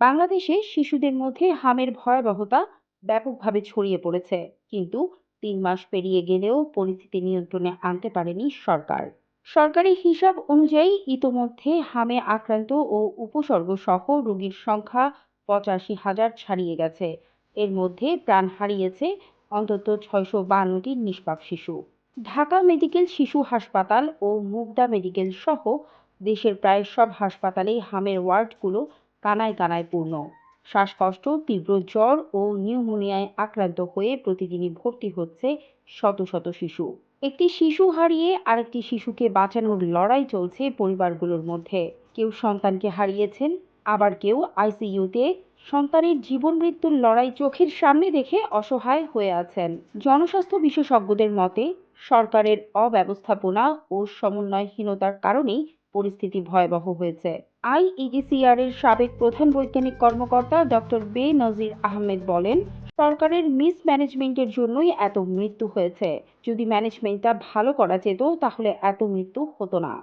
বাংলাদেশে শিশুদের মধ্যে হামের ভয়াবহতা ব্যাপকভাবে ছড়িয়ে পড়েছে, কিন্তু 3 মাস পেরিয়ে গেলেও পরিস্থিতি নিয়ন্ত্রণে আনতে পারেনি সরকার। সরকারি হিসাব অনুযায়ী ইতোমধ্যে হামে আক্রান্ত ও উপসর্গ সহ রোগীর সংখ্যা 85,000 ছাড়িয়ে গেছে। এর মধ্যে প্রাণ হারিয়েছে অন্তত 652টি নিষ্পাপ শিশু। ঢাকা মেডিকেল শিশু হাসপাতাল ও মুগদা মেডিকেল সহ দেশের প্রায় সব হাসপাতালে হামের ওয়ার্ডগুলো কানায় কানায় পূর্ণ। শ্বাসকষ্ট, তীব্র জ্বর ও নিউমোনিয়ায় আক্রান্ত হয়ে প্রতিদিনই ভর্তি হচ্ছে শত শত শিশু। একটি শিশু হারিয়ে আরেকটি শিশুকে বাঁচানোর লড়াই চলছে পরিবারগুলোর মধ্যে। কেউ সন্তানকে হারিয়েছেন, আবার কেউ আইসিইউতে সন্তানের জীবন মৃত্যুর লড়াই চোখের সামনে দেখে অসহায় হয়ে আছেন। জনস্বাস্থ্য বিশেষজ্ঞদের মতে, সরকারের অব্যবস্থাপনা ও সমন্বয়হীনতার কারণেই পরিস্থিতি ভয়াবহ হয়েছে। আইইডিসিআর এর সাবেক প্রধান বৈজ্ঞানিক কর্মকর্তা ডক্টর বেনজির আহমেদ বলেন, সরকারের মিসম্যানেজমেন্টের জন্যই এত মৃত্যু হয়েছে। যদি ম্যানেজমেন্টটা ভালো করা যেত তাহলে এত মৃত্যু হতো না।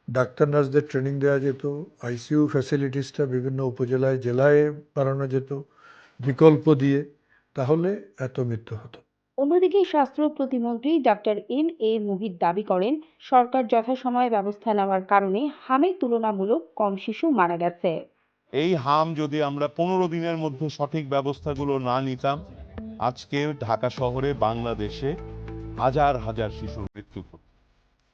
ডাক্তার নার্সদের ট্রেনিং দেওয়া যেত, আইসিইউ ফ্যাসিলিটিসটা বিভিন্ন উপজেলায় জেলায় বাড়ানো যেত বিকল্প দিয়ে, তাহলে এত মৃত্যু হতো। অন্যদিকে স্বাস্থ্য প্রতিমন্ত্রী ডাক্তার এম মুহিত দাবি করেন, সরকার যথাসময়ে ব্যবস্থা নেওয়ার কারণে হামের তুলনামূলক কম শিশু মারা গেছে। এই হাম যদি আমরা 15 দিনের মধ্যে সঠিক ব্যবস্থাগুলো না নিতাম, আজকে ঢাকা শহরে বাংলাদেশে হাজার হাজার শিশুর মৃত্যু হতো।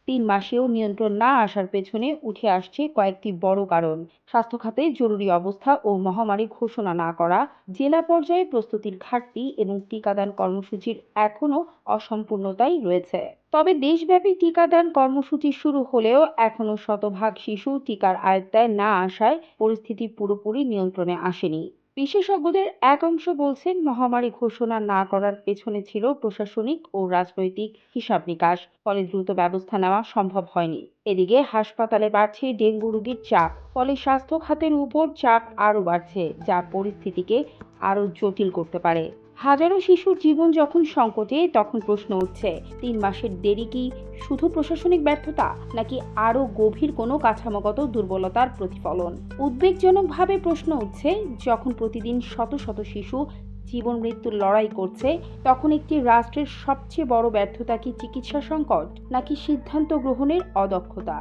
3 মাসেও নিয়ন্ত্রণ না আসার পেছনে উঠে আসছে কয়েকটি বড় কারণ: স্বাস্থ্য খাতে জরুরি অবস্থা ও মহামারী ঘোষণা না করা, জেলা পর্যায়ে প্রস্তুতির ঘাটতি এবং টিকাদান কর্মসূচির এখনো অসম্পূর্ণতাই রয়েছে। তবে দেশব্যাপী টিকাদান কর্মসূচি শুরু হলেও এখনো শতভাগ শিশু টিকার আওতায় না আসায় পরিস্থিতি পুরোপুরি নিয়ন্ত্রণে আসেনি। বিশেষজ্ঞদের এক অংশ বলছেন, মহামারী ঘোষণা না করার পেছনে ছিল প্রশাসনিক ও রাজনৈতিক হিসাব নিকাশ, ফলে দ্রুত ব্যবস্থা নেওয়া সম্ভব হয়নি। এদিকে হাসপাতালে বাড়ছে ডেঙ্গু রোগীর চাপ, ফলে স্বাস্থ্য খাতের উপর চাপ আরও বাড়ছে, যা পরিস্থিতিকে আরও জটিল করতে পারে। হাজারো শিশুর জীবন যখন সংকটে, তখন প্রশ্ন উঠছে, 3 মাসের দেরি কি শুধু প্রশাসনিক ব্যর্থতা, নাকি আরও গভীর কোনো কাঠামোগত দুর্বলতার প্রতিফলন? উদ্বেগজনকভাবে প্রশ্ন উঠছে, যখন প্রতিদিন শত শত শিশু জীবন মৃত্যুর লড়াই করছে, তখন একটি রাষ্ট্রের সবচেয়ে বড় ব্যর্থতা কি চিকিৎসা সংকট, নাকি সিদ্ধান্ত গ্রহণের অদক্ষতা?